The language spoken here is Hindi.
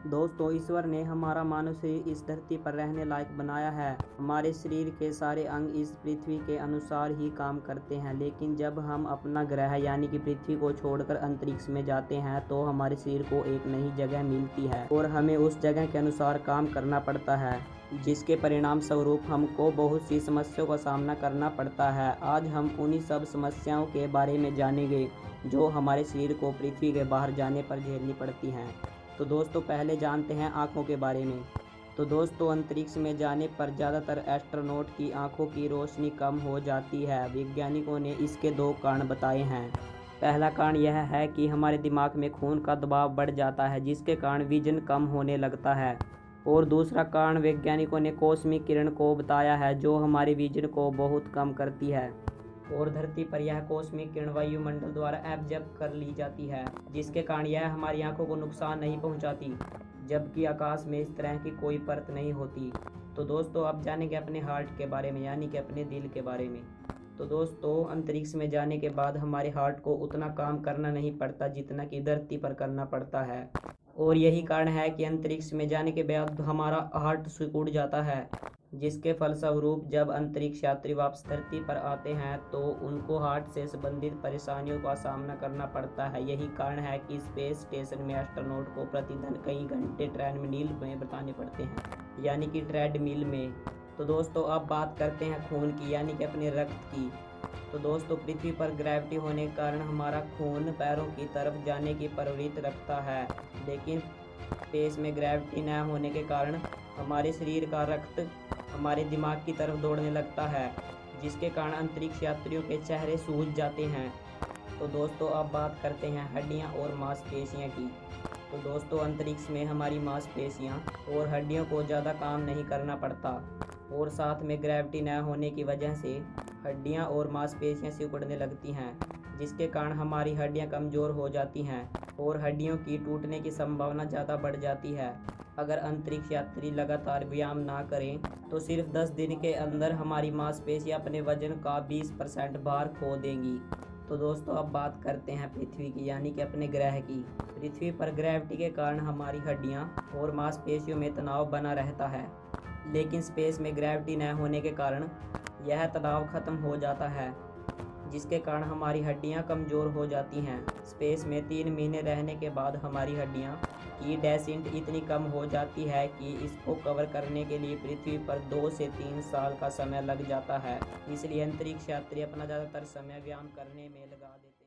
दोस्तों, ईश्वर ने हमारा मानव शरीर इस धरती पर रहने लायक बनाया है। हमारे शरीर के सारे अंग इस पृथ्वी के अनुसार ही काम करते हैं, लेकिन जब हम अपना ग्रह यानी कि पृथ्वी को छोड़कर अंतरिक्ष में जाते हैं तो हमारे शरीर को एक नई जगह मिलती है और हमें उस जगह के अनुसार काम करना पड़ता है, जिसके परिणाम स्वरूप हमको बहुत सी समस्याओं का सामना करना पड़ता है। आज हम उन्हीं सब समस्याओं के बारे में जानेंगे जो हमारे शरीर को पृथ्वी के बाहर जाने पर झेलनी पड़ती हैं। तो दोस्तों, पहले जानते हैं आँखों के बारे में। तो दोस्तों, अंतरिक्ष में जाने पर ज़्यादातर एस्ट्रोनॉट की आँखों की रोशनी कम हो जाती है। वैज्ञानिकों ने इसके 2 कारण बताए हैं। पहला कारण यह है कि हमारे दिमाग में खून का दबाव बढ़ जाता है, जिसके कारण विजन कम होने लगता है। और दूसरा कारण वैज्ञानिकों ने कॉस्मिक किरण को बताया है, जो हमारे विजन को बहुत कम करती है और धरती पर यह कॉस्मिक किरण वायुमंडल द्वारा एब्जॉर्ब कर ली जाती है, जिसके कारण यह हमारी आंखों को नुकसान नहीं पहुंचाती, जबकि आकाश में इस तरह की कोई परत नहीं होती। तो दोस्तों, अब जानेंगे अपने हार्ट के बारे में यानी कि अपने दिल के बारे में। तो दोस्तों, अंतरिक्ष में जाने के बाद हमारे हार्ट को उतना काम करना नहीं पड़ता जितना कि धरती पर करना पड़ता है, और यही कारण है कि अंतरिक्ष में जाने के बाद हमारा हार्ट सिकुड़ जाता है, जिसके फलस्वरूप जब अंतरिक्ष यात्री वापस धरती पर आते हैं तो उनको हार्ट से संबंधित परेशानियों का सामना करना पड़ता है। यही कारण है कि स्पेस स्टेशन में एस्ट्रोनॉट को प्रतिदिन कई घंटे ट्रेडमिल में बिताने पड़ते हैं, यानी कि ट्रेडमिल में। तो दोस्तों, अब बात करते हैं खून की यानी कि अपने रक्त की। तो दोस्तों, पृथ्वी पर ग्रेविटी होने के कारण हमारा खून पैरों की तरफ जाने की प्रवृत्ति रखता है, लेकिन स्पेस में ग्रेविटी न होने के कारण हमारे शरीर का रक्त हमारे दिमाग की तरफ दौड़ने लगता है, जिसके कारण अंतरिक्ष यात्रियों के चेहरे सूज जाते हैं। तो दोस्तों, अब बात करते हैं हड्डियां और मांसपेशियां की। तो दोस्तों, अंतरिक्ष में हमारी मांसपेशियां और हड्डियों को ज़्यादा काम नहीं करना पड़ता, और साथ में ग्रेविटी न होने की वजह से हड्डियां और मांसपेशियां सिकुड़ने लगती हैं, जिसके कारण हमारी हड्डियां कमज़ोर हो जाती हैं और हड्डियों की टूटने की संभावना ज़्यादा बढ़ जाती है। अगर अंतरिक्ष यात्री लगातार व्यायाम ना करें तो सिर्फ 10 दिन के अंदर हमारी मांसपेशियां अपने वजन का 20% भार खो देंगी। तो दोस्तों, अब बात करते हैं पृथ्वी की यानी कि अपने ग्रह की। पृथ्वी पर ग्रेविटी के कारण हमारी हड्डियां और मांसपेशियों में तनाव बना रहता है, लेकिन स्पेस में ग्रेविटी न होने के कारण यह तनाव खत्म हो जाता है, जिसके कारण हमारी हड्डियां कमज़ोर हो जाती हैं। स्पेस में 3 महीने रहने के बाद हमारी हड्डियां की डेंसिटी इतनी कम हो जाती है कि इसको कवर करने के लिए पृथ्वी पर 2 से 3 साल का समय लग जाता है। इसलिए अंतरिक्ष यात्री अपना ज़्यादातर समय व्यायाम करने में लगा देते हैं।